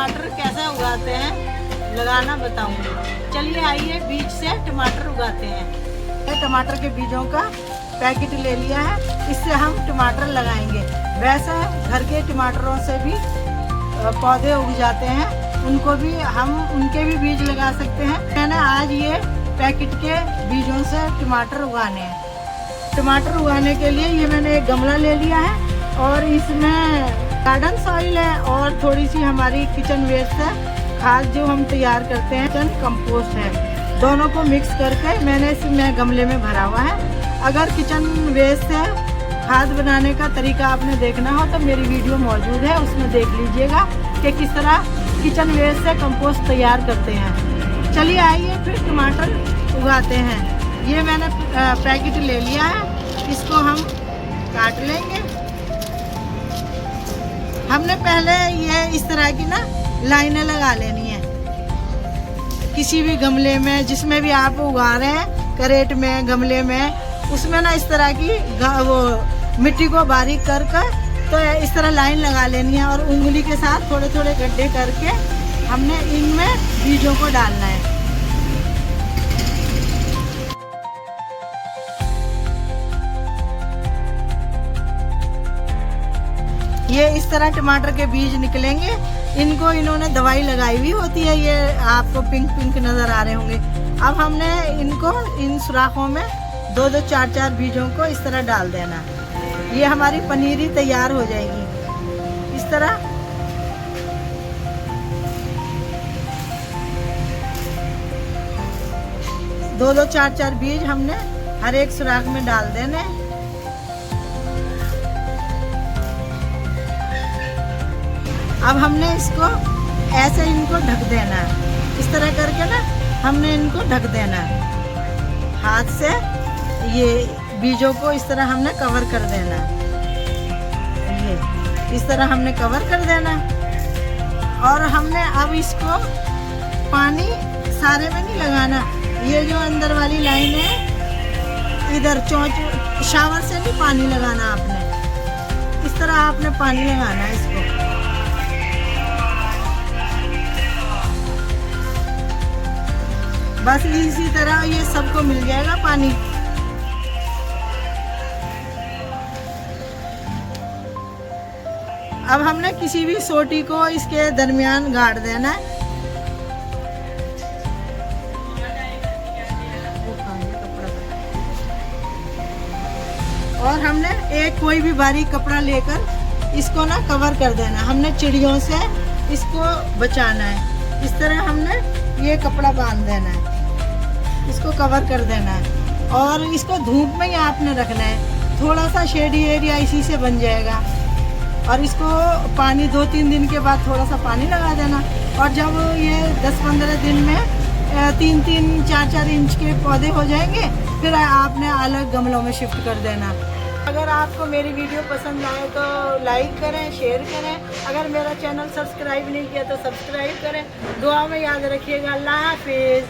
टमाटर कैसे उगाते हैं लगाना बताऊंगी। चलिए आइए बीज से टमाटर उगाते हैं। टमाटर के बीजों का पैकेट ले लिया है, इससे हम टमाटर लगाएंगे। वैसे घर के टमाटरों से भी पौधे उग जाते हैं, उनको भी हम उनके भी बीज लगा सकते हैं। मैंने आज ये पैकेट के बीजों से टमाटर उगाने हैं। टमाटर उगाने के लिए ये मैंने एक गमला ले लिया है और इसमें गार्डन सॉइल है और थोड़ी सी हमारी किचन वेस्ट है, खाद जो हम तैयार करते हैं, किचन कंपोस्ट है। दोनों को मिक्स करके मैंने इसमें गमले में भरा हुआ है। अगर किचन वेस्ट है खाद बनाने का तरीका आपने देखना हो तो मेरी वीडियो मौजूद है, उसमें देख लीजिएगा कि किस तरह किचन वेस्ट से कंपोस्ट तैयार करते हैं। चलिए आइए फिर टमाटर उगाते हैं। ये मैंने पैकेट ले लिया है, इसको हम काट लेंगे। हमने पहले ये इस तरह की ना लाइनें लगा लेनी है किसी भी गमले में, जिसमें भी आप उगा रहे हैं, करेट में, गमले में, उसमें ना इस तरह की वो मिट्टी को बारीक करके तो इस तरह लाइन लगा लेनी है और उंगली के साथ थोड़े थोड़े गड्ढे करके हमने इनमें बीजों को डालना है। ये इस तरह टमाटर के बीज निकलेंगे। इनको इन्होंने दवाई लगाई हुई होती है, ये आपको पिंक पिंक नजर आ रहे होंगे। अब हमने इनको इन सुराखों में 2-2, 4-4 बीजों को इस तरह डाल देना। ये हमारी पनीरी तैयार हो जाएगी इस तरह। दो 4-4 बीज हमने हर एक सुराख में डाल देने। अब हमने इसको ऐसे इनको ढक देना है, इस तरह करके ना हमने इनको ढक देना है हाथ से। ये बीजों को इस तरह हमने कवर कर देना है, ये इस तरह हमने कवर कर देना है। और हमने अब इसको पानी सारे में नहीं लगाना। ये जो अंदर वाली लाइन है, इधर चोंच शावर से नहीं पानी लगाना आपने, इस तरह आपने पानी लगाना है इसको। बस इसी तरह ये सबको मिल जाएगा पानी। अब हमने किसी भी सोटी को इसके दरमियान गाड़ देना है। और हमने एक कोई भी बारीक कपड़ा लेकर इसको ना कवर कर देना। हमने चिड़ियों से इसको बचाना है। इस तरह हमने ये कपड़ा बांध देना है, इसको कवर कर देना है। और इसको धूप में ही आपने रखना है, थोड़ा सा शेडी एरिया इसी से बन जाएगा। और इसको पानी 2-3 दिन के बाद थोड़ा सा पानी लगा देना। और जब ये 10-15 दिन में 3-3, 4-4 इंच के पौधे हो जाएंगे, फिर आपने अलग गमलों में शिफ्ट कर देना। अगर आपको मेरी वीडियो पसंद आए तो लाइक करें, शेयर करें। अगर मेरा चैनल सब्सक्राइब नहीं किया तो सब्सक्राइब करें। दुआ में याद रखिएगा। अल्लाह हाफिज़।